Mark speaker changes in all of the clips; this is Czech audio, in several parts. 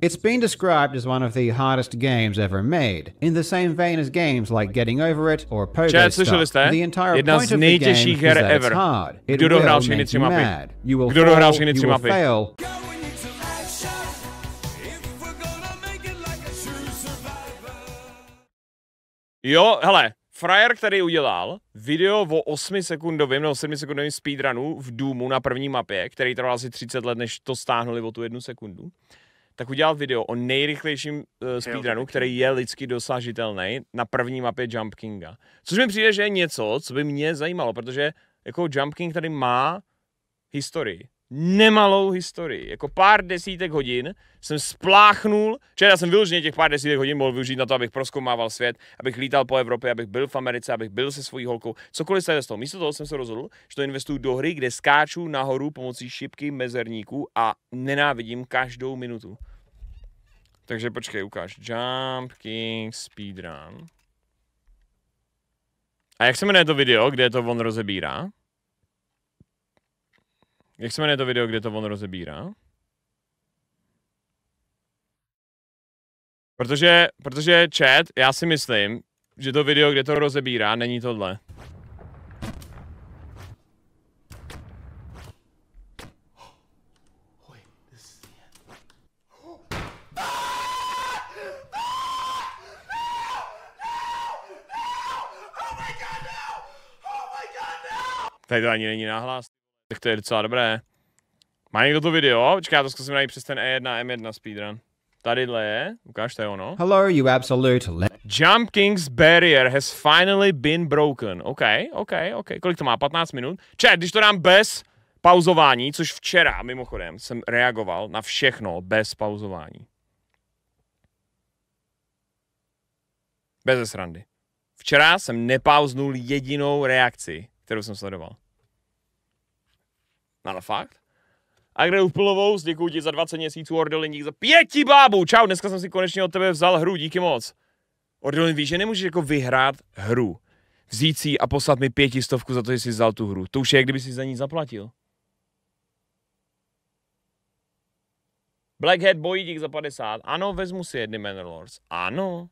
Speaker 1: It's been described as one of the hardest games ever made, in the same vein as games like Getting Over It or Popisek. The entire point of the game is that it's hard. It will make you mad. You will fall, you will fail.
Speaker 2: Jo, hele, frajer, který udělal video o 8sekundovém nebo 7sekundovém speedrunu v Doomu na první mapě, který trval asi 30 let, než to stáhnuli o tu 1 sekundu, tak udělal video o nejrychlejším speedrunu, který je lidsky dosažitelný na první mapě Jump Kinga. Což mi přijde, že je něco, co by mě zajímalo, protože jako Jump King tady má historii. Nemalou historii. Jako pár desítek hodin jsem spláchnul, já jsem vyloženě těch pár desítek hodin mohl využít na to, abych prozkoumával svět, abych lítal po Evropě, abych byl v Americe, abych byl se svojí holkou, cokoliv se z toho. Místo toho jsem se rozhodl, že to investuju do hry, kde skáču nahoru pomocí šipky mezerníků a nenávidím každou minutu. Takže počkej, ukáž. Jump King Speedrun. A jak se jmenuje to video, kde to on rozebírá? Jak se jmenuje to video, kde to on rozebírá? Protože chat, já si myslím, že to video, kde to rozebírá, není tohle. Tady to ani není nahlas. Tak to je docela dobré. Má někdo to video? Počkej, já to zkusím najít přes ten E1, M1 speedrun. Tadyhle je. Ukáž, to je ono.
Speaker 1: Hello, you absolute
Speaker 2: Jump King's barrier has finally been broken. OK. Kolik to má? 15 minut? Chat, když to dám bez pauzování, což včera, mimochodem, jsem reagoval na všechno bez pauzování. Bez srandy. Včera jsem nepauznul jedinou reakci, kterou jsem sledoval. Ale fakt? Agrael plnovou, děkuji ti za 20 měsíců, Ordolin dík za 5 bábů. Čau, dneska jsem si konečně od tebe vzal hru, díky moc. Ordolin, víš, že nemůžeš jako vyhrát hru. Vzít si a poslat mi 500 za to, že jsi vzal tu hru. To už je, jak kdyby jsi za ní zaplatil. Blackhead Boy dík za 50. Ano, vezmu si jedny Mannerlords. Ano.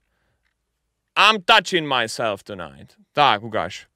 Speaker 2: I'm touching myself tonight. Tak, ukáž.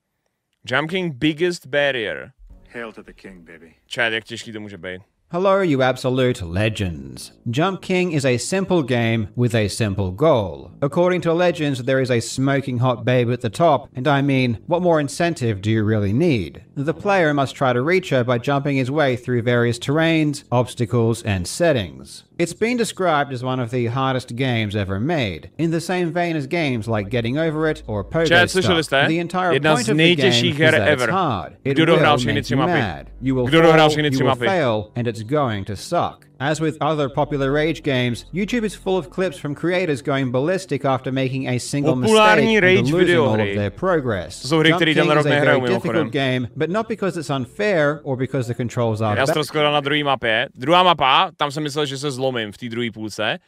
Speaker 2: Jump King biggest barrier.
Speaker 3: Hail to the king, baby.
Speaker 2: Chat, jak těžký to může být.
Speaker 1: Hello, you absolute legends. Jump King is a simple game with a simple goal. According to legends, there is a smoking hot babe at the top, and I mean, what more incentive do you really need? The player must try to reach her by jumping his way through various terrains, obstacles, and settings. It's been described as one of the hardest games ever made, in the same vein as games like Getting Over It or Popisek. The entire point of the game is that it's hard. It will make you mad. You will fall, you will fail, and it's going to suck. As with other popular rage games, YouTube is full of clips from creators going ballistic after making a single mistake and losing all of their progress. Jump King is a very difficult game, but not because it's unfair or because the controls are bad.
Speaker 2: Já jsem to skoro na druhé mapě. Druhá mapa, tam jsem myslel, že se zlomím v té druhé půlce.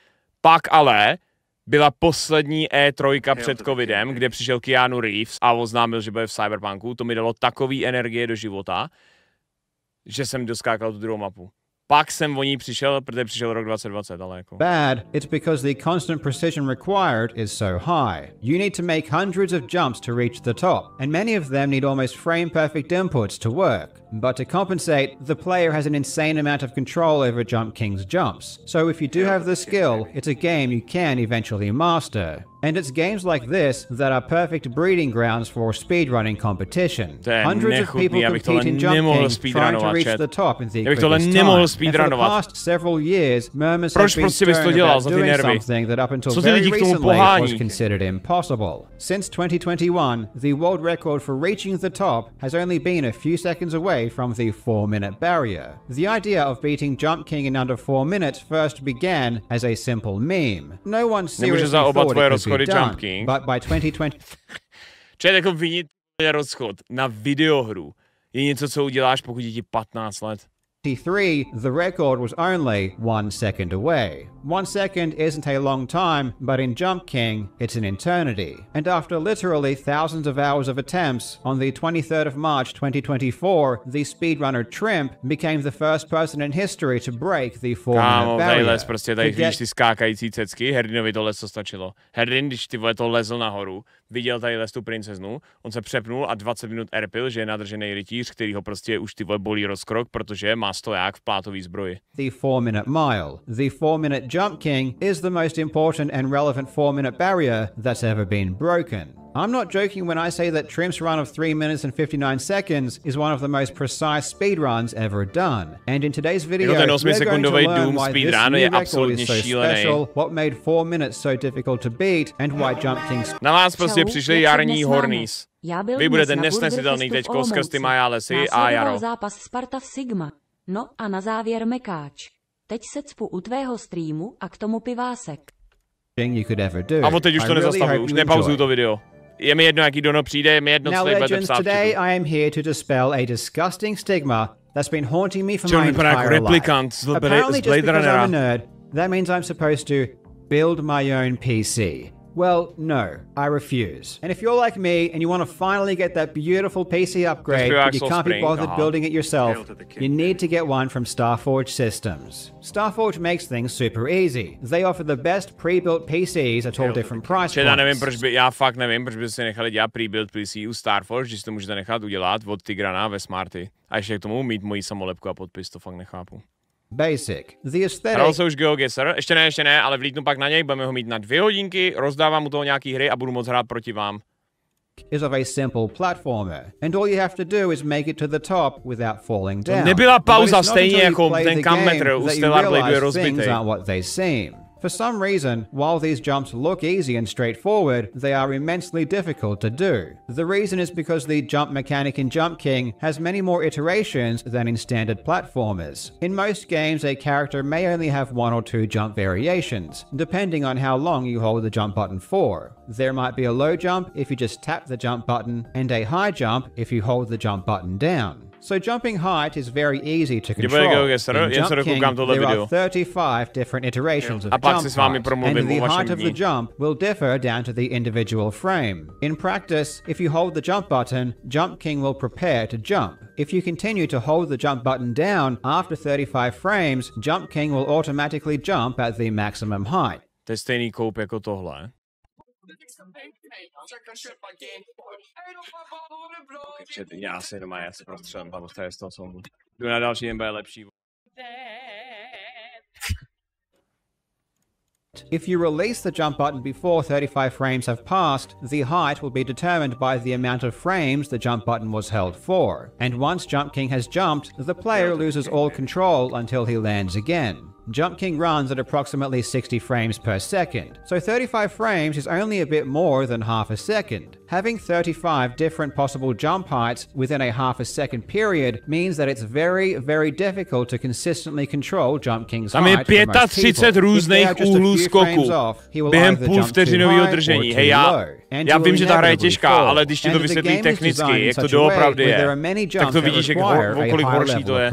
Speaker 2: Pak ale byla poslední E3 před covidem, kde přišel Keanu Reeves a oznámil, že bude v Cyberpunku. To mi dalo takový energie do života, že jsem doskákal tu druhou mapu. Pak jsem o ní přišel, protože přišel rok 2020, ale jako.
Speaker 1: Bad, it's because the constant precision required is so high. You need to make hundreds of jumps to reach the top, and many of them need almost frame-perfect inputs to work. But to compensate, the player has an insane amount of control over Jump King's jumps. So if you do have the skill, it's a game you can eventually master. And it's games like this that are perfect breeding grounds for speedrunning competition. Hundreds of people compete in Jump King trying to reach the top in the quickest time. And for the past several years, murmurs have been stirring about doing something that up until very recently was considered impossible. Since 2021, the world record for reaching the top has only been a few seconds away from the 4-minute barrier. The idea of beating Jump King in under 4 minutes first began as a simple meme. No one seriously thought it could be done, but by 2020...
Speaker 2: Čet, jako vinit rozchod na videohru je něco, co uděláš, pokud je ti 15 let.
Speaker 1: The record was only 1 second away. 1 second isn't a long time, but in Jump King, it's an eternity. And after literally thousands of hours of attempts, on the 23rd of March 2024, the speedrunner Trimp became the first person in history to break the 4-minute barrier.
Speaker 2: Les prostě tady vidíš ty skákající cecky, Herdinovi tohle co stačilo. Herdin, když ty vole to lezl nahoru, viděl tady les tu princeznu, on se přepnul a 20 minut erpil, že je nadržený rytíř, který ho prostě už ty vole bolí rozkrok, protože má stoják v plátový zbroji.
Speaker 1: The 4-minute mile. The 4-minute Jump King is the most important and relevant 4-minute barrier that's ever been broken. I'm not joking when I say that Trimp's run of 3 minutes and 59 seconds is one of the most precise speedruns ever done. And in today's video, we're going to learn why this new record is so special, what made 4 minutes so difficult to beat, and why Jump King's...
Speaker 2: Na vás prostě přišli jarní hornís. Vy budete nesnesitelný teďko skrz ty Maja lesy a jaro.
Speaker 3: Zápas Sparta v Sigma. No a na závěr mekáč. Teď se cpu u tvého streamu a k tomu pivásek.
Speaker 1: You could ever do.
Speaker 2: A teď už to nezastavuju, už nepauzuju to video. Je mi jedno, jaký dono přijde, je mi jedno, co tady budete psát.
Speaker 1: Today I am here to dispel a disgusting stigma that's been haunting me for my entire life. Apparently just because I'm a nerd, that means I'm supposed to build my own PC. Well, no, I refuse. And if you're like me and you want to finally get that beautiful PC upgrade, but you can't be bothered building it yourself, you need to get one from Starforge Systems. Starforge makes things super easy. They offer the best pre-built PCs at all different price points.
Speaker 2: Já fakt nevím, proč by si nechali dělat pre-built PC u Starforge, když to můžete nechat udělat od Tigrana ve Smarty. A ještě k tomu mít moji samolepku a podpis, to fakt nechápu.
Speaker 1: Basic. The aesthetic.
Speaker 2: Hrál se už GeoGuessr, ještě ne, ale vlítnu pak na něj, budeme ho mít na 2 hodinky, rozdávám mu toho nějaký hry a budu moc hrát proti vám.
Speaker 1: Is of a simple platformer, and all you have to do is make it to the top without falling down.
Speaker 2: Nebyla pauza stejně jako ten kammetr u Stellar Blade je rozbitý.
Speaker 1: For some reason, while these jumps look easy and straightforward, they are immensely difficult to do. The reason is because the jump mechanic in Jump King has many more iterations than in standard platformers. In most games, a character may only have 1 or 2 jump variations, depending on how long you hold the jump button for. There might be a low jump if you just tap the jump button, and a high jump if you hold the jump button down. So jumping height is very easy to control. In Jump King, there are 35 different iterations of jump height, and the height of the jump will differ down to the individual frame. In practice, if you hold the jump button, Jump King will prepare to jump. If you continue to hold the jump button down after 35 frames, Jump King will automatically jump at the maximum height.
Speaker 2: To je stejný koup jako tohle. Já si doma, já si prostřelím hlavu z toho songu. Jdu na další, jen bude lepší.
Speaker 1: If you release the jump button before 35 frames have passed, the height will be determined by the amount of frames the jump button was held for. And once Jump King has jumped, the player loses all control until he lands again. Jump King runs at approximately 60 frames per second, so 35 frames is only a bit more than half a second. Having 35 different possible jump heights within a half a second period means that it's very, very difficult to consistently control Jump King's height for most people.
Speaker 2: 35 různých úhlů skoku během půlvteřinového držení. Hej, já vím, že ta hra je těžká, ale když ti to vysvětlí technicky, jak to doopravdy je, tak to vidíš, o kolik horší to je.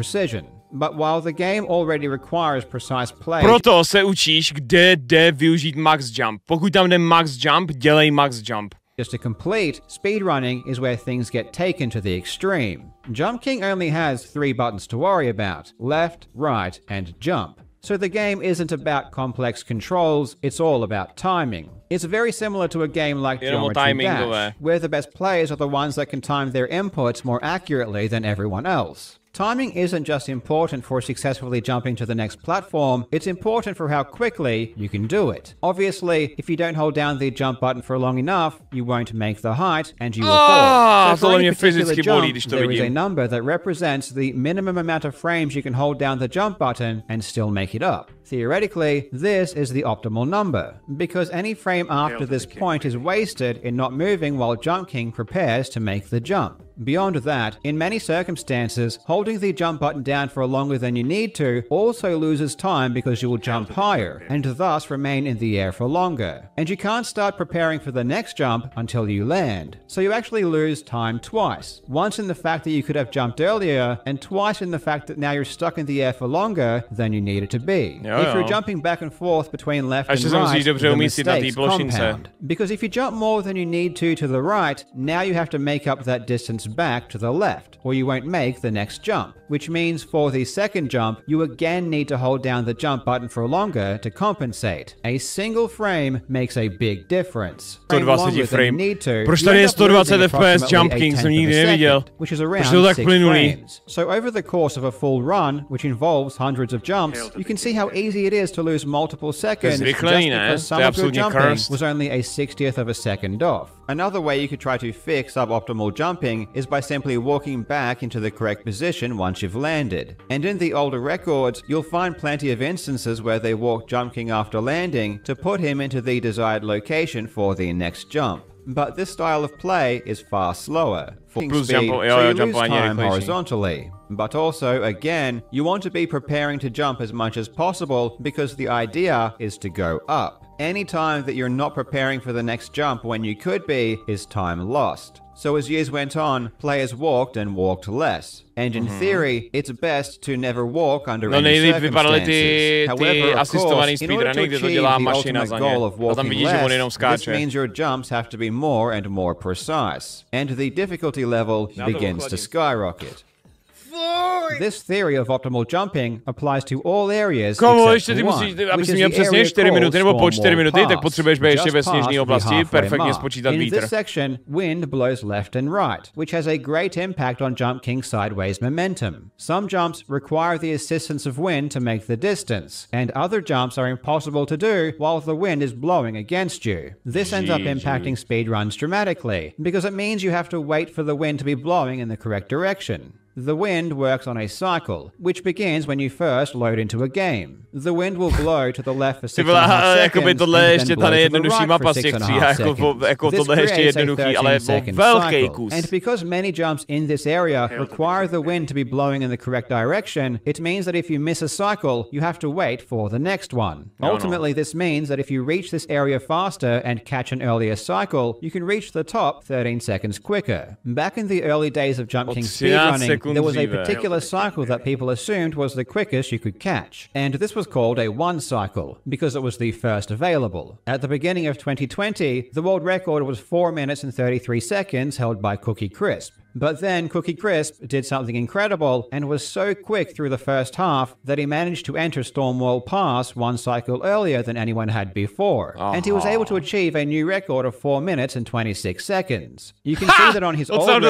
Speaker 1: But while the game already requires precise play,
Speaker 2: proto se učíš, kde jde využít max jump. Pokud tam jde max jump, dělej max jump.
Speaker 1: Just to complete, speedrunning is where things get taken to the extreme. Jump King only has 3 buttons to worry about: left, right, and jump. So the game isn't about complex controls, it's all about timing. It's very similar to a game like Geometry Dash, where the best players are the ones that can time their inputs more accurately than everyone else. Timing isn't just important for successfully jumping to the next platform, it's important for how quickly you can do it. Obviously, if you don't hold down the jump button for long enough, you won't make the height and you will fall. So for any particular jump, there is a number that represents the minimum amount of frames you can hold down the jump button and still make it up. Theoretically, this is the optimal number, because any frame after this point is wasted in not moving while Jump King prepares to make the jump. Beyond that, in many circumstances, holding the jump button down for longer than you need to also loses time because you will jump higher and thus remain in the air for longer. And you can't start preparing for the next jump until you land. So you actually lose time twice. Once in the fact that you could have jumped earlier, and twice in the fact that now you're stuck in the air for longer than you needed to be. If you're jumping back and forth between left and right, the mistakes compound. Because if you jump more than you need to the right, now you have to make up that distance back to the left, or you won't make the next jump. Which means for the second jump, you again need to hold down the jump button for longer to compensate. A single frame makes a big difference.
Speaker 2: 120 frame. Proč tady je 120 FPS jumping, jsem nikdy neviděl.
Speaker 1: Which is around 6 frames. So over the course of a full run, which involves hundreds of jumps, you can see how easy it is to lose multiple seconds just because some of your jumping was only a 60th of a second off. Another way you could try to fix suboptimal jumping is by simply walking back into the correct position once you've landed. And in the older records, you'll find plenty of instances where they walk Jump King after landing to put him into the desired location for the next jump. But this style of play is far slower. Speed, so you lose time horizontally. But also, again, you want to be preparing to jump as much as possible because the idea is to go up. Any time that you're not preparing for the next jump when you could be is time lost. So as years went on, players walked and walked less. And in theory, it's best to never walk under any circumstances. However, of course, in order to achieve the ultimate goal of walking less, this means your jumps have to be more and more precise. And the difficulty level begins to skyrocket. This theory of optimal jumping applies to all areas except one, which is the area called Storm Wall Pass. In this section, wind blows left and right, which has a great impact on Jump King's sideways momentum. Some jumps require the assistance of wind to make the distance, and other jumps are impossible to do while the wind is blowing against you. This ends up impacting speedruns dramatically, because it means you have to wait for the wind to be blowing in the correct direction. The wind works on a cycle, which begins when you first load into a game. The wind will blow to the left for 6.5 seconds, and then blow to the right for 6.5 seconds. This creates a 13-second cycle. And because many jumps in this area require the wind to be blowing in the correct direction, it means that if you miss a cycle, you have to wait for the next one. Ultimately, this means that if you reach this area faster and catch an earlier cycle, you can reach the top 13 seconds quicker. Back in the early days of Jump King speedrunning, there was a particular cycle that people assumed was the quickest you could catch, and this was called a one cycle, because it was the first available. At the beginning of 2020, the world record was 4 minutes and 33 seconds held by Cookie Crisp. But then Cookie Crisp did something incredible and was so quick through the first half that he managed to enter Storm Wall Pass one cycle earlier than anyone had before. And he was able to achieve a new record of 4 minutes and 26 seconds. You can see that on his old record,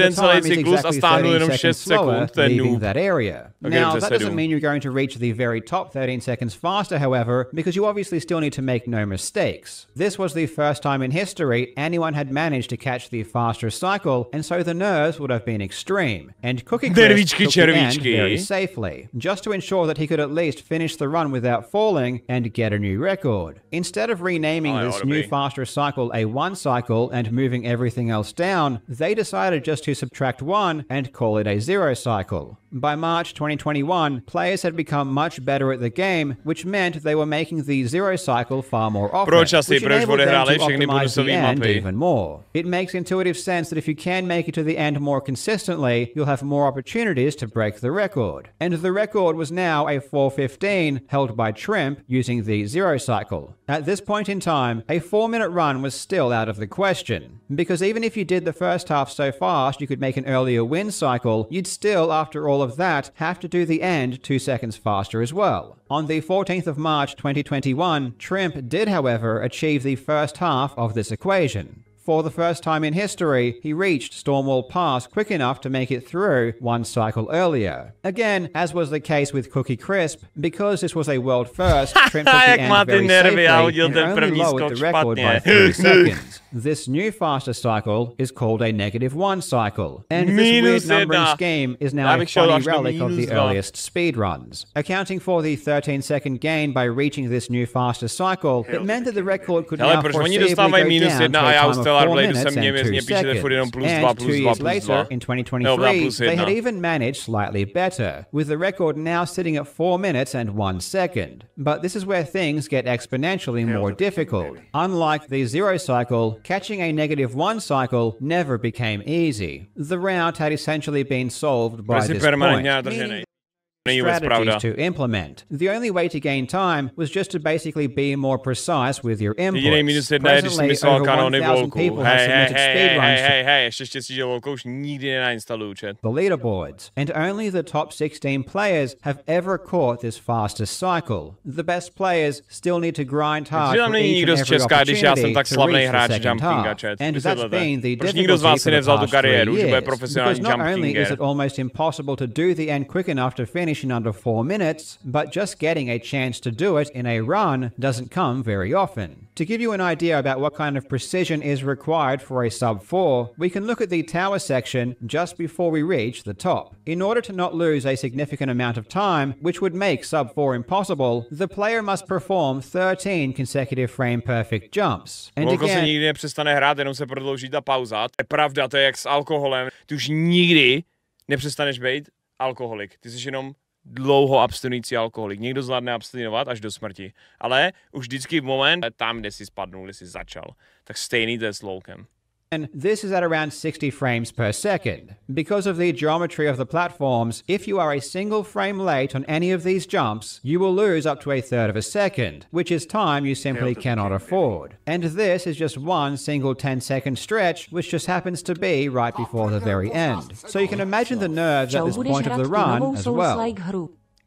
Speaker 1: the time is exactly 13 seconds slower leaving that area. Now, that doesn't mean you're going to reach the very top 13 seconds faster, however, because you obviously still need to make no mistakes. This was the first time in history anyone had managed to catch the faster cycle, and so the nerves would have been extreme, and Cookie Crisp took the end very safely, just to ensure that he could at least finish the run without falling and get a new record. Instead of renaming this new faster cycle a one cycle and moving everything else down, they decided just to subtract one and call it a zero cycle. By March 2021, players had become much better at the game, which meant they were making the zero cycle far more often, which enabled them to optimize the end even more. It makes intuitive sense that if you can make it to the end more consistently, you'll have more opportunities to break the record. And the record was now a 4:15 held by Trimp using the zero cycle. At this point in time, a 4-minute run was still out of the question, because even if you did the first half so fast you could make an earlier win cycle, you'd still, after all of that, have to do the end 2 seconds faster as well. On the 14th of March 2021, Trimp did, however, achieve the first half of this equation. For the first time in history, he reached Storm Wall Pass quick enough to make it through one cycle earlier. Again, as was the case with Cookie Crisp, because this was a world first, Trimp took the end very safely and only lowered the record by 30 seconds. This new faster cycle is called a -1 cycle, and this weird numbering scheme is now a funny relic of the earliest speedruns. Accounting for the 13-second gain by reaching this new faster cycle, it meant that the record could now foreseeably go down to a time of 4 minutes and 2 seconds. And 2 years later, in 2023, they had even managed slightly better, with the record now sitting at 4 minutes and 1 second. But this is where things get exponentially more difficult. Unlike the 0 cycle, catching a -1 cycle never became easy. The route had essentially been solved by this point. Strategies to implement. The only way to gain time was just to basically be more precise with your inputs. Presently, over 1,000 people have submitted speedruns the leaderboards, and only the top 16 players have ever caught this fastest cycle. The best players still need to grind hard for each and every opportunity to reach the second half. And that's been the difficulty for the past 3 years, because not only is it almost impossible to do the end quick enough to finish in under 4 minutes, but just getting a chance to do it in a run doesn't come very often. To give you an idea about what kind of precision is required for a sub 4, we can look at the tower section just before we reach the top. In order to not lose a significant amount of time, which would make sub 4 impossible, the player must perform 13 consecutive frame-perfect jumps. And
Speaker 2: again, se nikdy nepřestane hrát, jenom se prodlouží ta pauza. To je pravda, to je jak s alkoholem. Ty už nikdy nepřestaneš být alkoholik. Ty jsi jenom dlouho abstinující alkoholik. Někdo zvládne abstinovat až do smrti. Ale už vždycky v moment, tam, kde si spadnul, kde si začal, tak stejný to je s loukem.
Speaker 1: And this is at around 60 frames per second. Because of the geometry of the platforms, if you are a single frame late on any of these jumps, you will lose up to a third of a second, which is time you simply cannot afford. And this is just one single 10-second stretch, which just happens to be right before the very end. So you can imagine the nerves at this point of the run as well.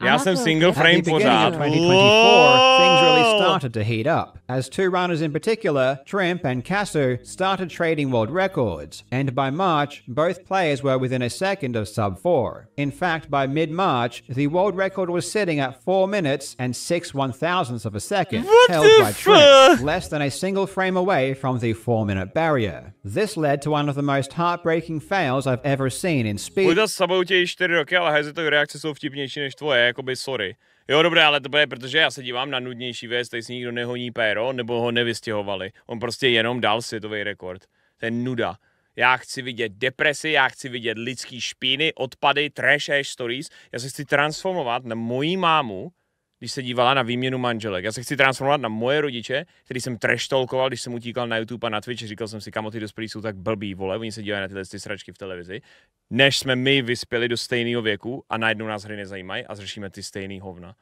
Speaker 2: Já jsem single frame pořád.
Speaker 1: At the beginning of 2024, things really started to heat up, as 2 runners in particular, Trimp and Kasu, started trading world records, and by March, both players were within a second of sub 4. In fact, by mid-March, the world record was sitting at 4 minutes and 6 1/1000ths of a second, held by Trimp, less than a single frame away from the 4-minute barrier. This led to one of the most heartbreaking fails I've ever seen in speed.
Speaker 2: Půjde s sebou tě 4 roky, ale hejzetové reakce jsou vtipnější než tvoje, jakoby sorry. Jo, dobré, ale to bude, protože já se dívám na nudnější věc, tady si nikdo nehoní péro, nebo ho nevystěhovali. On prostě jenom dal světový rekord. To je nuda. Já chci vidět depresi, já chci vidět lidský špíny, odpady, trash stories. Já se chci transformovat na moji mámu, když se dívala na výměnu manželek. Já se chci transformovat na moje rodiče, který jsem trash talkoval, když jsem utíkal na YouTube a na Twitch. Říkal jsem si, kamo, ty dospělí jsou tak blbý, vole, oni se dívají na tyhle sračky v televizi. Než jsme my vyspěli do stejného věku a najednou nás hry nezajímají a zřešíme ty stejný hovna.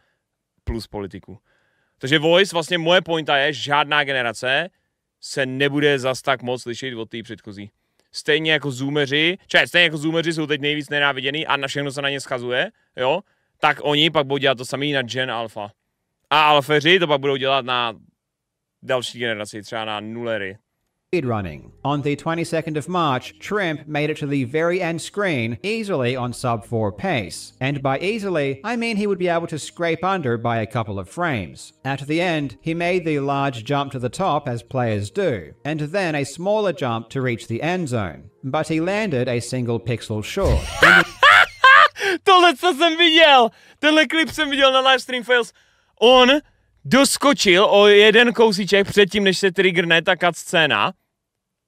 Speaker 2: Plus politiku. Takže Voice, vlastně moje pointa je, že žádná generace se nebude zas tak moc lišit od té předchozí. Stejně jako zoomeři jsou teď nejvíc nenáviděný a na všechno se na ně schazuje, jo? Tak oni pak budou dělat to samý na Gen Alpha. A alfeři to pak budou dělat na další generaci, třeba na nulery.
Speaker 1: Speedrunning. On the 22nd of March, Trimp made it to the very end screen easily on sub 4 pace. And by easily, I mean he would be able to scrape under by a couple of frames. At the end, he made the large jump to the top as players do, and then a smaller jump to reach the end zone. But he landed a single pixel short.
Speaker 2: Tohle, co jsem viděl, tenhle klip jsem viděl na livestream fails. On doskočil o jeden kousíček předtím, než se triggerne ta cutscéna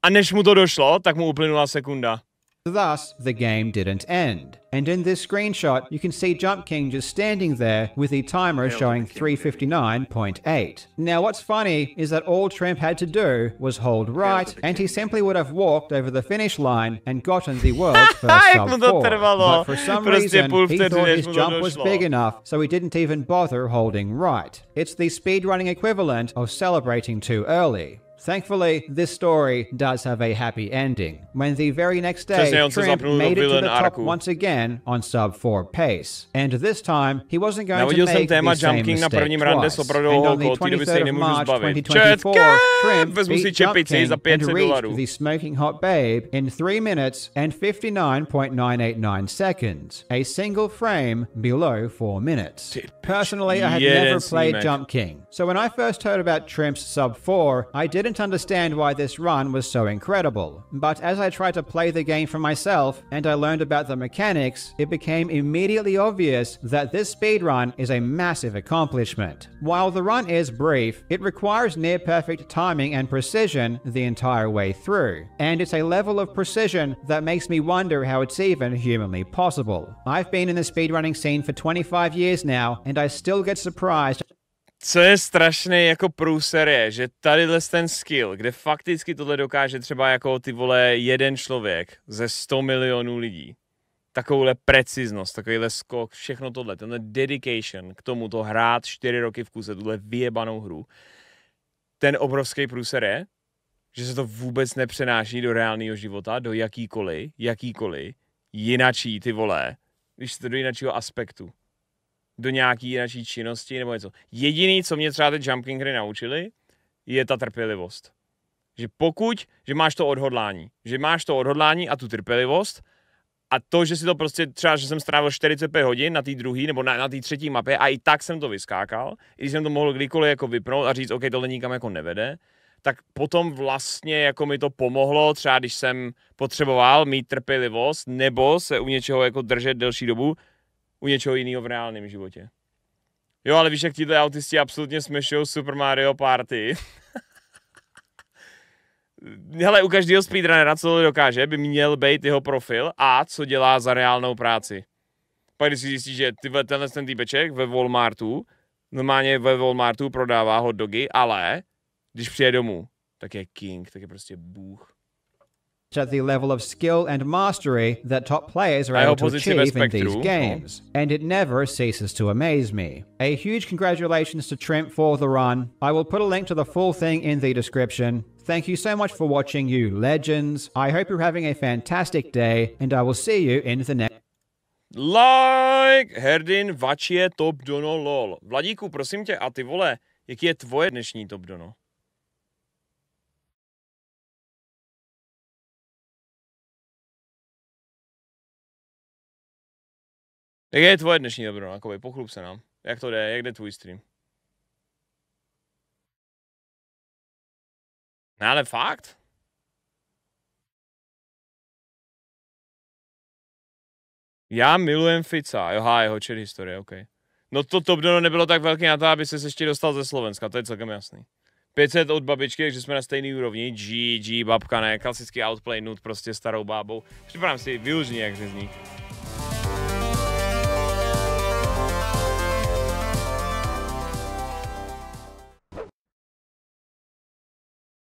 Speaker 2: a než mu to došlo, tak mu uplynula sekunda.
Speaker 1: Thus, the game didn't end. And in this screenshot, you can see Jump King just standing there with the timer showing 3:59.8. Now what's funny is that all Trimp had to do was hold right, and he simply would have walked over the finish line and gotten the world's first sub 4. But for some reason, he thought his jump was big enough, so he didn't even bother holding right. It's the speedrunning equivalent of celebrating too early. Thankfully, this story does have a happy ending, when the very next day, Trimp made it to the top once again on sub 4 pace. And this time, he wasn't going to make the same mistake twice. And on the 23rd of March 2024, Trimp beat Jump King and reached the smoking hot babe in 3 minutes and 59.989 seconds, a single frame below 4 minutes. Personally, I had never played Jump King, so when I first heard about Trimp's sub 4, I didn't didn't understand why this run was so incredible, but as I tried to play the game for myself and I learned about the mechanics, it became immediately obvious that this speedrun is a massive accomplishment. While the run is brief, it requires near-perfect timing and precision the entire way through, and it's a level of precision that makes me wonder how it's even humanly possible. I've been in the speedrunning scene for 25 years now, and I still get surprised.
Speaker 2: Co je strašný jako průser je, že tadyhle ten skill, kde fakticky tohle dokáže třeba jako ty vole jeden člověk ze 100 milionů lidí. Takovouhle preciznost, takovýhle skok, všechno tohle, tenhle dedication k tomu to hrát 4 roky v kuse, tuhle vyjebanou hru. Ten obrovský průser je, že se to vůbec nepřenáší do reálného života, do jakýkoliv jinačí ty vole, když to do jináčího aspektu. Do nějaký jináčí činnosti nebo něco. Jediný, co mě třeba ty jumping hry naučili, je ta trpělivost. Že máš to odhodlání a tu trpělivost a to, že si to prostě třeba, že jsem strávil 45 hodin na té druhé nebo na té třetí mapě a i tak jsem to vyskákal, i když jsem to mohl kdykoliv jako vypnout a říct, OK, tohle nikam jako nevede, tak potom vlastně jako mi to pomohlo, třeba když jsem potřeboval mít trpělivost nebo se u něčeho jako držet delší dobu, u něčeho jiného v reálném životě. Jo, ale víš, jak tíhle autisti absolutně smešujou Super Mario Party. Hele, u každého speedrunnera, co to dokáže, by měl být jeho profil a co dělá za reálnou práci. Pak když si zjistíš, že tenhle ten týpeček ve Walmartu, normálně ve Walmartu prodává hot dogy, ale když přijde domů, tak je king, tak je prostě bůh.
Speaker 1: At the level of skill and mastery that top players are able to achieve in these games, and it never ceases to amaze me. A huge congratulations to Trimp for the run. I will put a link to the full thing in the description. Thank you so much for watching, you legends. I hope you're having a fantastic day, and I will see you in the next.
Speaker 2: Like, herdin, vačie top dono lol. Vladíku, prosím tě, a ty vole, jaký je tvoje dnešní top dono? Jak je tvoje dnešní dobro, Jakoby, pochlup se nám. Jak to jde, jak jde tvůj stream? No ale fakt? Já milujem Fica, jeho chat historie, OK. No to top dono nebylo tak velký na to, aby ses ještě dostal ze Slovenska, to je celkem jasný. 500 od babičky, takže jsme na stejný úrovni, GG, babka ne, klasický outplay nut, prostě starou bábou. Připadám si, využni jak řezník.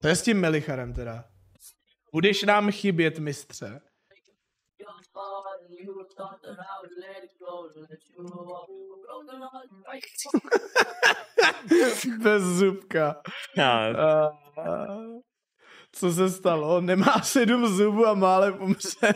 Speaker 4: To je s tím Melicharem teda. Budeš nám chybět, mistře. Bez zubka. Co se stalo? Nemá 7 zubů a málem umřel.